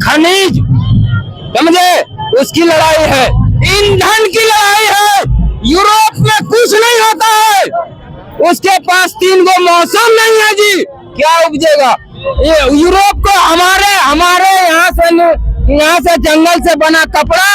खनिज, समझे, उसकी लड़ाई है, ईंधन की लड़ाई है। यूरोप में कुछ नहीं होता है, उसके पास 3 गो मौसम नहीं है जी, क्या उपजेगा? यूरोप को हमारे यहाँ से जंगल से बना कपड़ा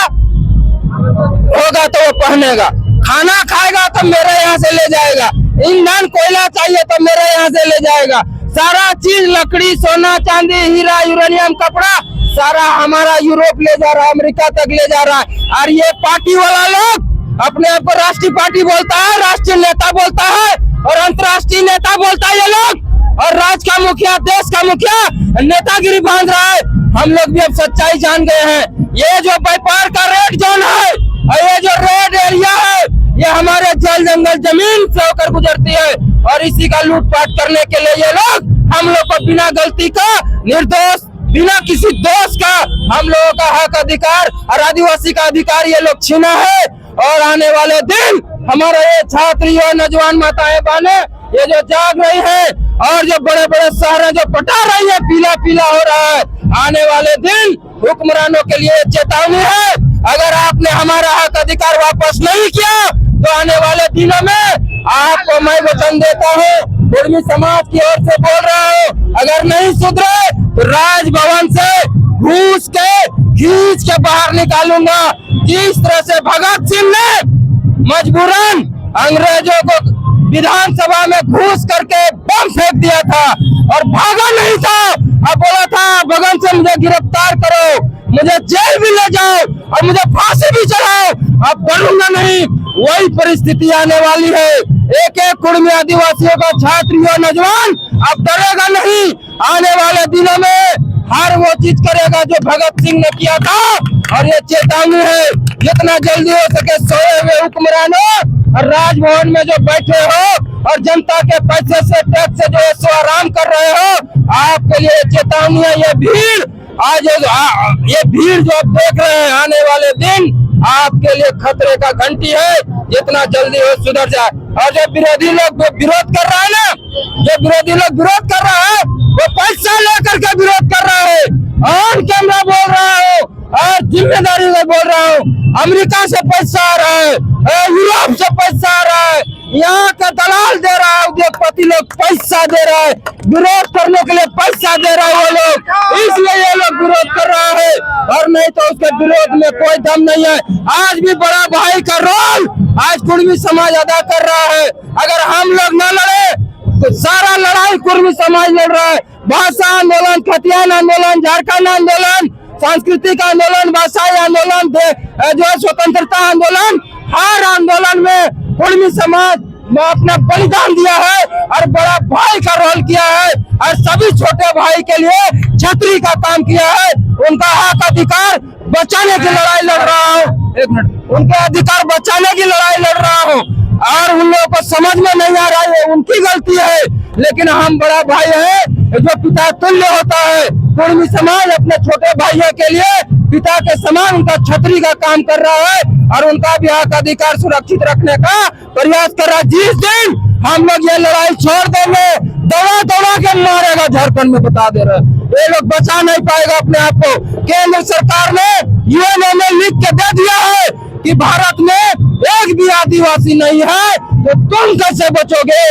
होगा तो वो पहनेगा, खाना खाएगा तो मेरे यहाँ से ले जाएगा, ईंधन कोयला चाहिए तो मेरे यहाँ से ले जाएगा, सारा चीज लकड़ी, सोना, चांदी, हीरा, यूरेनियम, कपड़ा सारा हमारा यूरोप ले जा रहा है, अमेरिका तक ले जा रहा है। और ये पार्टी वाला लोग अपने आप को राष्ट्रीय पार्टी बोलता है, राष्ट्रीय नेता बोलता है और अंतर्राष्ट्रीय नेता बोलता है ये लोग, और राज्य का मुखिया, देश का मुखिया नेतागिरी बांध रहा है। हम लोग भी अब सच्चाई जान गए हैं। ये जो व्यापार का रेड जोन है और ये जो रेड एरिया है, ये हमारे जल जंगल जमीन से होकर गुजरती है, और इसी का लूटपाट करने के लिए ये लोग हम लोग को बिना गलती का, निर्दोष, बिना किसी दोष का हम लोगों का हक, अधिकार और आदिवासी का अधिकार ये लोग छीना है। और आने वाले दिन हमारे ये छात्री और नौजवान माताएं बहनें ये जो जाग रही है और जो बड़े बड़े शहर जो पटा रही है, पीला पीला हो रहा है, आने वाले दिन हुक्मरानों के लिए चेतावनी है। अगर आपने हमारा हक अधिकार वापस नहीं किया तो आने वाले दिनों में आपको मैं वचन देता हूँ, कुर्मी समाज की ओर से बोल रहा हूँ, अगर नहीं सुधरे तो राजभवन से घूस के खींच के बाहर निकालूंगा। जिस तरह से भगत सिंह ने मजबूरन अंग्रेजों को विधानसभा में घूस करके बम फेंक दिया था और भागा नहीं था, अब बोला था भगत सिंह मुझे गिरफ्तार करो, मुझे जेल भी ले जाओ और मुझे फांसी भी चढ़ाओ, अब डरूंगा नहीं। वही परिस्थिति आने वाली है। एक एक कुर्मी आदिवासियों का छात्री और नौजवान अब डरेगा नहीं। आने वाले दिनों में हर वो चीज करेगा जो भगत सिंह ने किया था, और ये चेतावनी है, जितना जल्दी हो सके सोए हुए हुक्मरानों और राजभवन में जो बैठे हो और जनता के पैसे से, टैक्स से जो ऐशो आराम कर रहे हो, आपके लिए चेतावनी है। ये भीड़ आज ये भीड़ जो आप देख रहे हैं, आने वाले दिन आपके लिए खतरे का घंटी है, जितना जल्दी हो सुधर जाए। और जो विरोधी लोग विरोध कर रहा है ना, जो विरोधी लोग विरोध कर रहा है वो पैसा लेकर के विरोध कर रहा है। ऑन कैमरा बोल रहा हूँ और जिम्मेदारी से बोल रहा हूँ, अमेरिका से पैसा आ रहा है, यूरोप से पैसा आ रहा है, यहाँ का दलाल दे रहा है, उद्योगपति लोग पैसा दे रहा है, विरोध करने के लिए पैसा दे रहा है वो लोग, इसलिए ये लोग विरोध कर रहा है, और नहीं तो उसके विरोध में कोई दम नहीं है। आज भी बड़ा भाई का रोल आज कुर्मी समाज अदा कर रहा है। अगर हम लोग न लड़े तो सारा लड़ाई कुर्मी समाज लड़ रहा है। भाषा आंदोलन, खतियान आंदोलन, झारखंड आंदोलन, सांस्कृतिक आंदोलन, भाषाई आंदोलन, जो स्वतंत्रता आंदोलन, हर आंदोलन में कुर्मी समाज ने अपना बलिदान दिया है और बड़ा भाई का रोल किया है, और सभी छोटे भाई के लिए छतरी का काम किया है। उनका हक अधिकार बचाने की लड़ाई लड़ रहा हूँ, एक मिनट, उनके अधिकार बचाने की लड़ाई लड़ रहा हूँ, और उन लोगों को समझ में नहीं आ रहा है, उनकी गलती है, लेकिन हम बड़ा भाई है जो पिता तुल्य होता है। कुर्मी समाज अपने छोटे भाइयों के लिए पिता के समान उनका छतरी का काम कर रहा है, और उनका भी हक अधिकार सुरक्षित रखने का प्रयास कर रहा है। जिस दिन हम लोग ये लड़ाई छोड़ देंगे, दौड़ा दौड़ा के मारेगा झारखंड में, बता दे रहे, ये लोग बचा नहीं पाएगा अपने आप को। केंद्र सरकार ने यूएनओ में लिख के दे दिया है कि भारत में एक भी आदिवासी नहीं है, तो तुम कैसे बचोगे?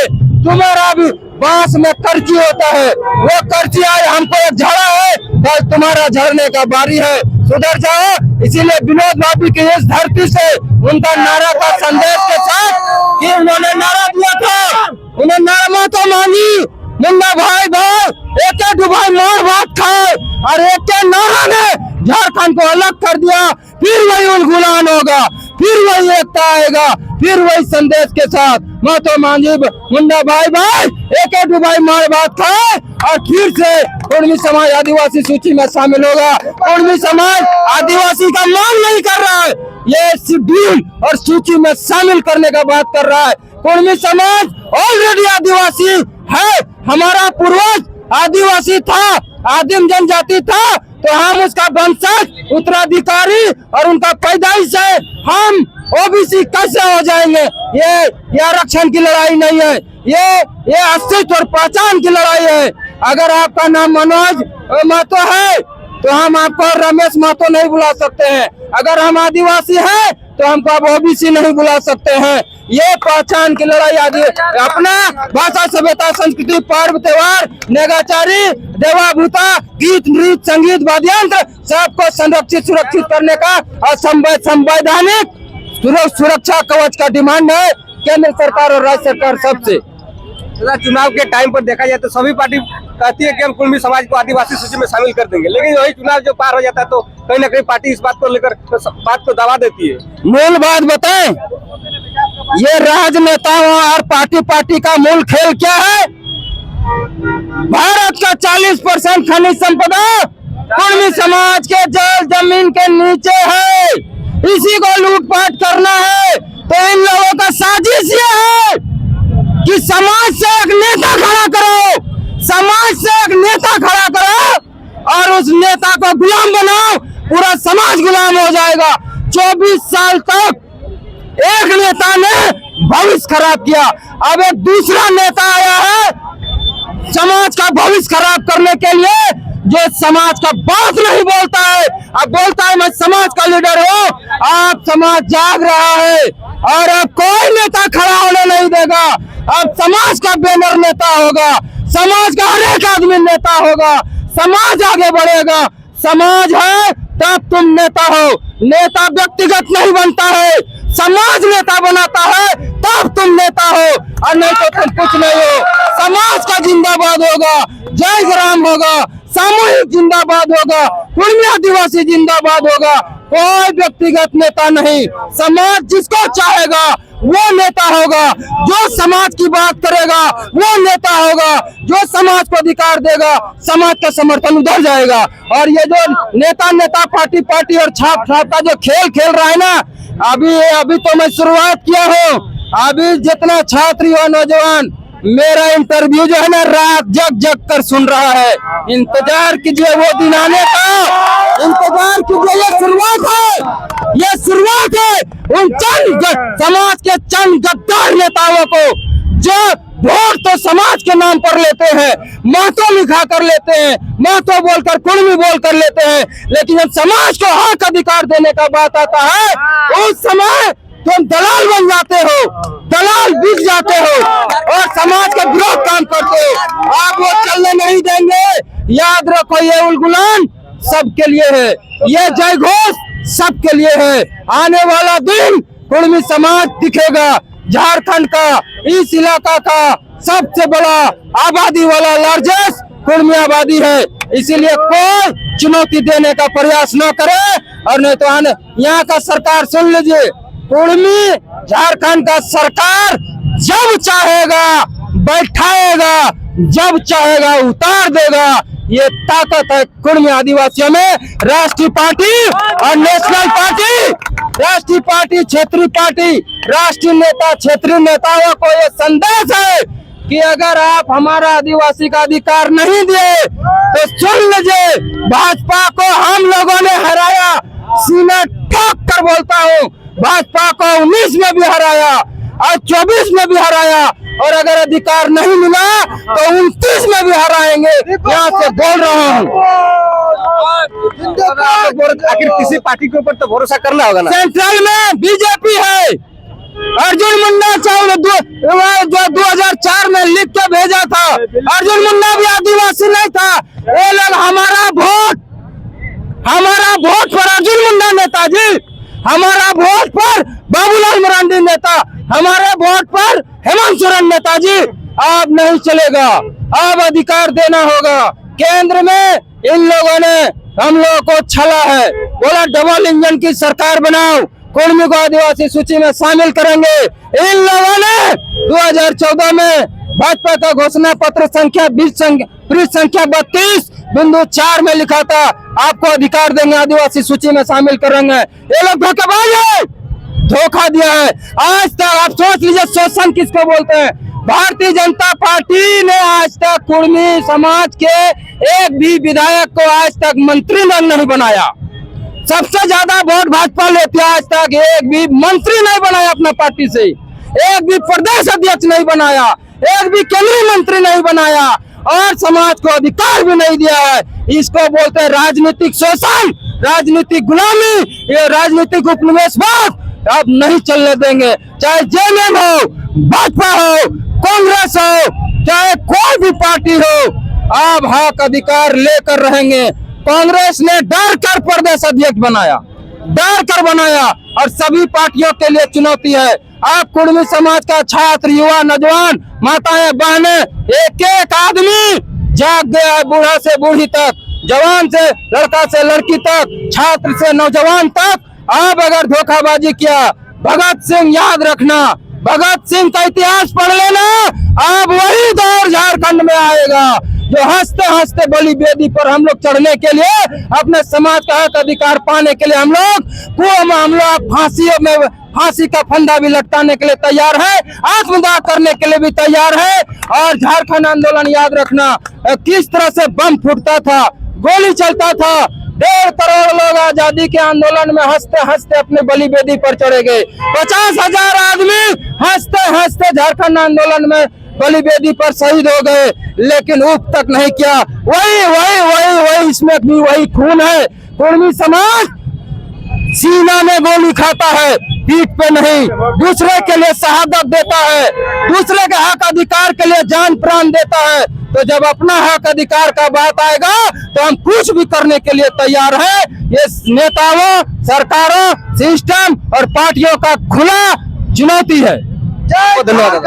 तुम्हारा भी बांस में कर्ची होता है, वो कर्ची आए हमको एक झड़ा है, कल तुम्हारा झड़ने का बारी है, सुधर जाओ। इसीलिए विनोद बाबू की इस धरती से उनका नारा का संदेश के साथ कि उन्होंने नारा दिया था, उन्होंने नारा तो मांगी, मुन्ना भाई भाई एक भाई मार भात खाए, और एक नारा ने झारखंड को अलग कर दिया। फिर वही उलगुलान होगा, फिर वही एकता आएगा, फिर वही संदेश के साथ महतो मांझी मुन्ना भाई भाई एक भाई मार भात खाए, और फिर से कुर्मी समाज आदिवासी सूची में शामिल होगा। कुर्मी समाज आदिवासी का मांग नहीं कर रहा है, ये शेड्यूल और सूची में शामिल करने का बात कर रहा है। कुर्मी समाज ऑलरेडी आदिवासी है, हमारा पूर्वज आदिवासी था, आदिम जनजाति था, तो हम उसका वंशज, उत्तराधिकारी और उनका पैदाइश है, हम ओबीसी कैसे हो जाएंगे? ये आरक्षण की लड़ाई नहीं है, ये अस्तित्व और पहचान की लड़ाई है। अगर आपका नाम मनोज महतो है तो हम आपको रमेश महतो नहीं बुला सकते हैं। अगर हम आदिवासी हैं तो हमको आप ओबीसी नहीं बुला सकते हैं। ये पहचान की लड़ाई अपना भाषा, सभ्यता, संस्कृति, पर्व, त्योहार, नेगाचारी, देवाभूता, गीत, नृत्य, संगीत, वाद्यंत्र सबको संरक्षित सुरक्षित करने का और संवैधानिक सुरक्षा कवच का डिमांड है केंद्र सरकार और राज्य सरकार सबसे। चुनाव के टाइम पर देखा जाए तो सभी पार्टी कहती है कि हम कुर्मी समाज को आदिवासी सूची में शामिल कर देंगे, लेकिन वही चुनाव जो पार हो जाता है तो कहीं ना कहीं पार्टी इस बात को लेकर बात को दबा देती है। मूल बात बताएं, ये राजनेताओं और पार्टी का मूल खेल क्या है? भारत का 40% खनिज संपदा कुर्मी समाज के जल जमीन के नीचे है। इसी को लूटपाट करना है तो इन लोगों का साजिश ये है कि समाज से एक नेता खड़ा करो, समाज से एक नेता खड़ा करो और उस नेता को गुलाम बनाओ, पूरा समाज गुलाम हो जाएगा। 24 साल तक एक नेता ने भविष्य खराब किया, अब एक दूसरा नेता आया है समाज का भविष्य खराब करने के लिए, जो समाज का बात नहीं बोलता है। अब बोलता है मैं समाज का लीडर हूँ। अब समाज जाग रहा है और अब कोई नेता खड़ा होने नहीं देगा। अब समाज का बैनर नेता होगा, समाज का हर एक आदमी नेता होगा, समाज आगे बढ़ेगा। समाज है तब तुम नेता हो। नेता व्यक्तिगत नहीं बनता है, समाज नेता बनाता है तब तुम नेता हो, और नहीं तो तुम कुछ नहीं हो। समाज का जिंदाबाद होगा, जय राम होगा, सामूहिक जिंदाबाद होगा, कुर्मी आदिवासी जिंदाबाद होगा। कोई व्यक्तिगत नेता नहीं, समाज जिसको चाहेगा वो नेता होगा, जो समाज की बात करेगा वो नेता होगा, जो समाज को अधिकार देगा समाज का समर्थन उधर जाएगा। और ये जो नेता पार्टी और छाप का जो खेल खेल रहा है ना, अभी तो मैं शुरुआत किया हूँ। अभी जितना छात्र युवा नौजवान मेरा इंटरव्यू जो है ना रात जग कर सुन रहा है, इंतजार कीजिए वो दिन आने का, इंतजार कीजिए। ये शुरुआत है, ये शुरुआत है उन चंद समाज के चंद गद्दार नेताओं को जो वोट तो समाज के नाम पर लेते हैं, महतो लिखा कर लेते हैं, महतो बोलकर कुर्मी बोल कर लेते हैं, लेकिन जब समाज को हक अधिकार देने का बात आता है उस समय तुम दलाल बन जाते हो, दलाल बिक जाते हो और समाज के विरोध काम करते हो। आप वो चलने नहीं देंगे। याद रखो ये उलगुलान सबके लिए है, ये जय घोष सबके लिए है। आने वाला दिन कुर्मी समाज दिखेगा। झारखंड का इस इलाका का सबसे बड़ा आबादी वाला लार्जेस्ट कुर्मी आबादी है, इसीलिए कोई चुनौती देने का प्रयास न करे। और नहीं तो यहाँ का सरकार सुन लीजिए, कुर्मी झारखंड का सरकार जब चाहेगा बैठाएगा, जब चाहेगा उतार देगा। ये ताकत है कुर्मी आदिवासियों में। राष्ट्रीय पार्टी और नेशनल पार्टी, राष्ट्रीय पार्टी, क्षेत्रीय पार्टी, राष्ट्रीय नेता, क्षेत्रीय नेताओं को ये संदेश है कि अगर आप हमारा आदिवासी का अधिकार नहीं दिए तो सुन लीजिए, भाजपा को हम लोगों ने हराया। सीना ठोक कर बोलता हूँ, भाजपा को 19 में भी हराया और 24 में भी हराया, और अगर अधिकार नहीं मिला तो 29 में भी हराएंगे। यहाँ से बोल रहा हूँ। आखिर किसी पार्टी के ऊपर तो भरोसा करना होगा ना। सेंट्रल में बीजेपी है। अर्जुन मुंडा चावल 2004 में लिख के भेजा था। अर्जुन मुंडा भी आदिवासी नहीं था। ये लोग हमारा वोट पर अर्जुन मुंडा नेताजी, हमारा वोट पर बाबूलाल मरांडी नेता, हमारे वोट पर हेमंत सोरेन नेताजी। अब नहीं चलेगा, अब अधिकार देना होगा। केंद्र में इन लोगों ने हम लोगों को छला है, बोला डबल इंजन की सरकार बनाओ, कुर्मी को आदिवासी सूची में शामिल करेंगे। इन लोगों ने 2014 में भाजपा का घोषणा पत्र संख्या 32.4 में लिखा था आपको अधिकार देंगे, आदिवासी सूची में शामिल करेंगे। ये लोग धोखेबाज है, धोखा दिया है। आज तक आप सोच लीजिए शोषण किसको बोलते हैं। भारतीय जनता पार्टी ने आज तक कुर्मी समाज के एक भी विधायक को आज तक मंत्री नहीं बनाया। सबसे ज्यादा वोट भाजपा लेती है, आज तक एक भी मंत्री नहीं बनाया अपना पार्टी से, एक भी प्रदेश अध्यक्ष नहीं बनाया, एक भी केंद्रीय मंत्री नहीं बनाया, और समाज को अधिकार भी नहीं दिया है। इसको बोलते हैं राजनीतिक शोषण, राजनीतिक गुलामी, ये राजनीतिक उपनिवेशवाद अब नहीं चलने देंगे। चाहे जेएमएम हो, भाजपा हो, कांग्रेस हो, चाहे कोई भी पार्टी हो, अब हक अधिकार लेकर रहेंगे। कांग्रेस ने डर कर प्रदेश अध्यक्ष बनाया, डर कर बनाया, और सभी पार्टियों के लिए चुनौती है। आप कुर्मी समाज का छात्र, युवा, नौजवान, माताएं, बहनें, एक एक आदमी जाग गया है, बूढ़ा से बूढ़ी तक, जवान से लड़का से लड़की तक, छात्र से नौजवान तक। आप अगर धोखाबाजी किया, भगत सिंह याद रखना, भगत सिंह का इतिहास पढ़ लेना, अब वही दौर झारखंड में आएगा जो हंसते हंसते बलि बेदी पर हम लोग चढ़ने के लिए, अपने समाज का हक अधिकार पाने के लिए हम लोग फांसी का फंदा भी लटकाने के लिए तैयार है, आत्मदाह करने के लिए भी तैयार है। और झारखंड आंदोलन याद रखना, किस तरह से बम फूटता था, गोली चलता था, 1.5 करोड़ लोग आजादी के आंदोलन में हंसते हंसते अपने बलि बेदी पर चढ़े गए। 50,000 आदमी हंसते हंसते झारखंड आंदोलन में बलि बेदी पर शहीद हो गए, लेकिन उप तक नहीं किया। वही इसमें भी वही खून है। कुर्मी समाज सीना में गोली खाता है, पीठ पे नहीं। दूसरे के लिए शहादत देता है, दूसरे के हक अधिकार के लिए जान प्राण देता है। तो जब अपना हक अधिकार का बात आएगा तो हम कुछ भी करने के लिए तैयार है। ये नेताओं, सरकारों, सिस्टम और पार्टियों का खुला चुनौती है। धन्यवाद।